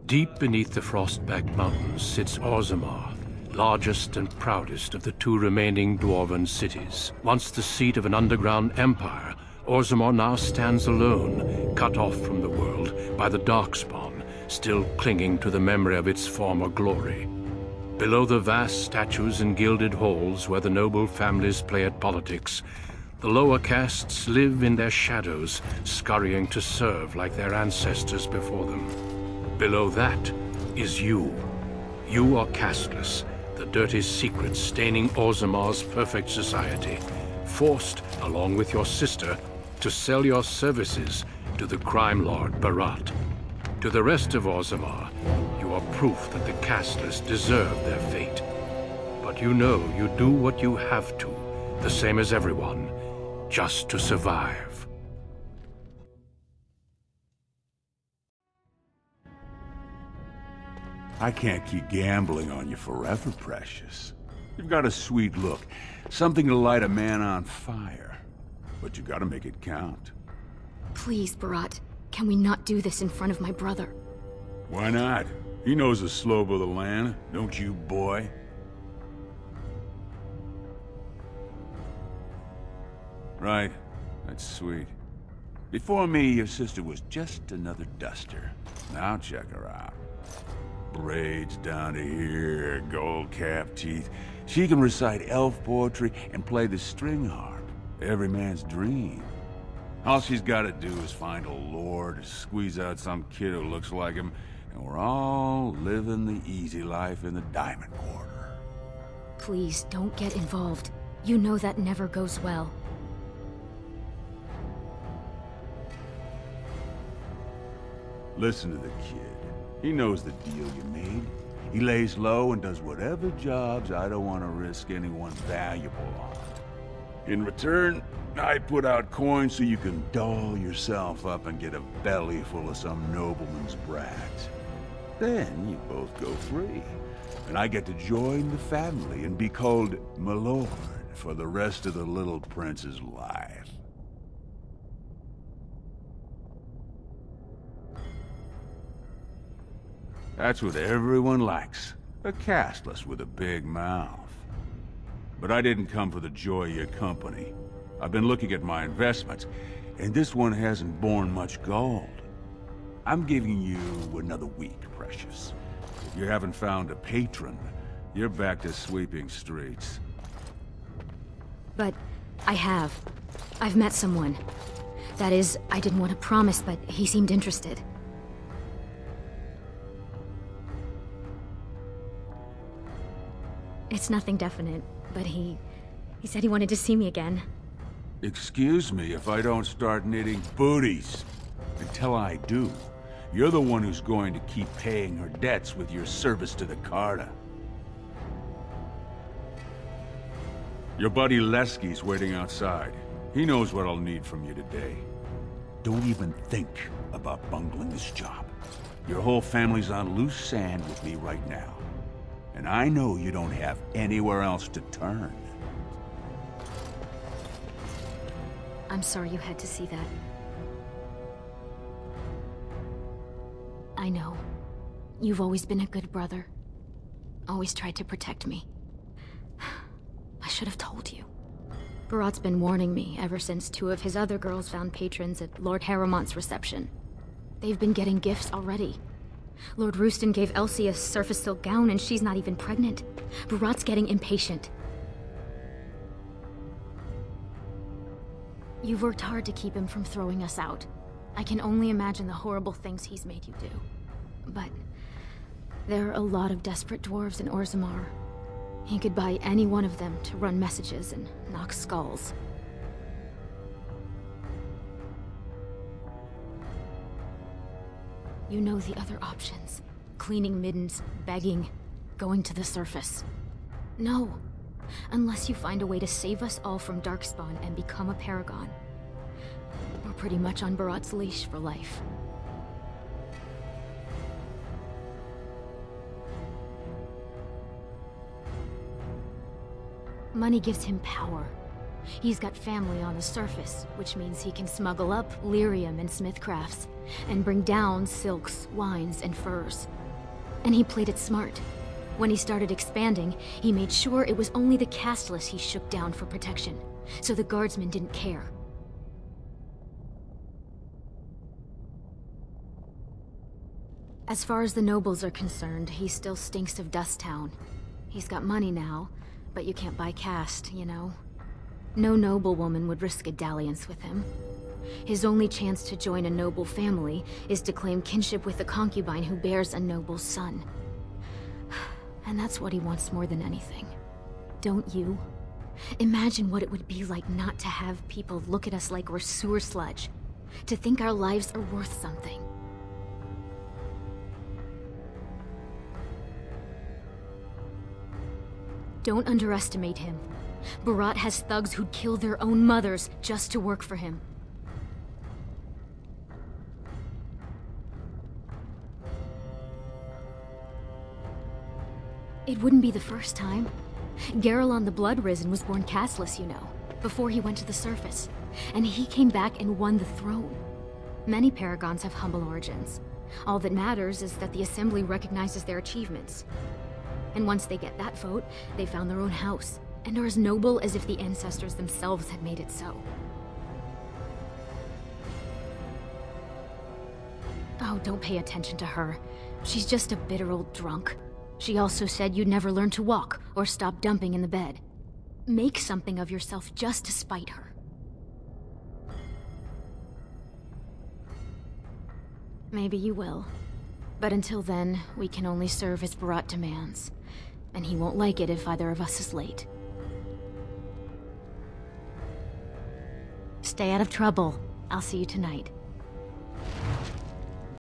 Deep beneath the Frostback Mountains sits Orzammar, largest and proudest of the two remaining Dwarven cities. Once the seat of an underground empire, Orzammar now stands alone, cut off from the world by the Darkspawn, still clinging to the memory of its former glory. Below the vast statues and gilded halls where the noble families play at politics, the lower castes live in their shadows, scurrying to serve like their ancestors before them. Below that is you. You are casteless, the dirty secret staining Orzammar's perfect society, forced, along with your sister, to sell your services to the crime lord Barat. To the rest of Orzammar, you are proof that the casteless deserve their fate. But you know you do what you have to, the same as everyone, just to survive. I can't keep gambling on you forever, Precious. You've got a sweet look, something to light a man on fire. But you gotta make it count. Please, Barat. Can we not do this in front of my brother? Why not? He knows the slope of the land, don't you, boy? Right. That's sweet. Before me, your sister was just another duster. Now check her out. Braids down to here, gold-capped teeth. She can recite elf poetry and play the string harp. Every man's dream. All she's got to do is find a lord, squeeze out some kid who looks like him, and we're all living the easy life in the Diamond Quarter. Please, don't get involved. You know that never goes well. Listen to the kid. He knows the deal you made. He lays low and does whatever jobs I don't want to risk anyone valuable on. In return, I put out coins so you can doll yourself up and get a belly full of some nobleman's brats. Then you both go free, and I get to join the family and be called my lord for the rest of the little prince's life. That's what everyone likes. A casteless with a big mouth. But I didn't come for the joy of your company. I've been looking at my investments, and this one hasn't borne much gold. I'm giving you another week, Precious. If you haven't found a patron, you're back to sweeping streets. But I have. I've met someone. That is, I didn't want to promise, but he seemed interested. It's nothing definite, but he said he wanted to see me again. Excuse me if I don't start knitting booties. Until I do, you're the one who's going to keep paying her debts with your service to the Carta. Your buddy Lesky's waiting outside. He knows what I'll need from you today. Don't even think about bungling this job. Your whole family's on loose sand with me right now. And I know you don't have anywhere else to turn. I'm sorry you had to see that. I know. You've always been a good brother. Always tried to protect me. I should have told you. Barat's been warning me ever since two of his other girls found patrons at Lord Harrowmont's reception. They've been getting gifts already. Lord Rooston gave Elsie a surface silk gown and she's not even pregnant. Barat's getting impatient. You've worked hard to keep him from throwing us out. I can only imagine the horrible things he's made you do. But there are a lot of desperate dwarves in Orzammar. He could buy any one of them to run messages and knock skulls. You know the other options. Cleaning middens, begging, going to the surface. No. Unless you find a way to save us all from Darkspawn and become a paragon. We're pretty much on Barat's leash for life. Money gives him power. He's got family on the surface, which means he can smuggle up lyrium and smithcrafts, and bring down silks, wines, and furs. And he played it smart. When he started expanding, he made sure it was only the casteless he shook down for protection, so the guardsmen didn't care. As far as the nobles are concerned, he still stinks of Dust Town. He's got money now, but you can't buy caste, you know? No noblewoman would risk a dalliance with him. His only chance to join a noble family is to claim kinship with a concubine who bears a noble's son. And that's what he wants more than anything. Don't you? Imagine what it would be like not to have people look at us like we're sewer sludge. To think our lives are worth something. Don't underestimate him. Barat has thugs who'd kill their own mothers just to work for him. It wouldn't be the first time. Garelon the Blood Risen was born casteless, you know, before he went to the surface. And he came back and won the throne. Many paragons have humble origins. All that matters is that the Assembly recognizes their achievements. And once they get that vote, they found their own house, and are as noble as if the ancestors themselves had made it so. Oh, don't pay attention to her. She's just a bitter old drunk. She also said you'd never learn to walk, or stop dumping in the bed. Make something of yourself just to spite her. Maybe you will. But until then, we can only serve as Barat demands. And he won't like it if either of us is late. Stay out of trouble. I'll see you tonight.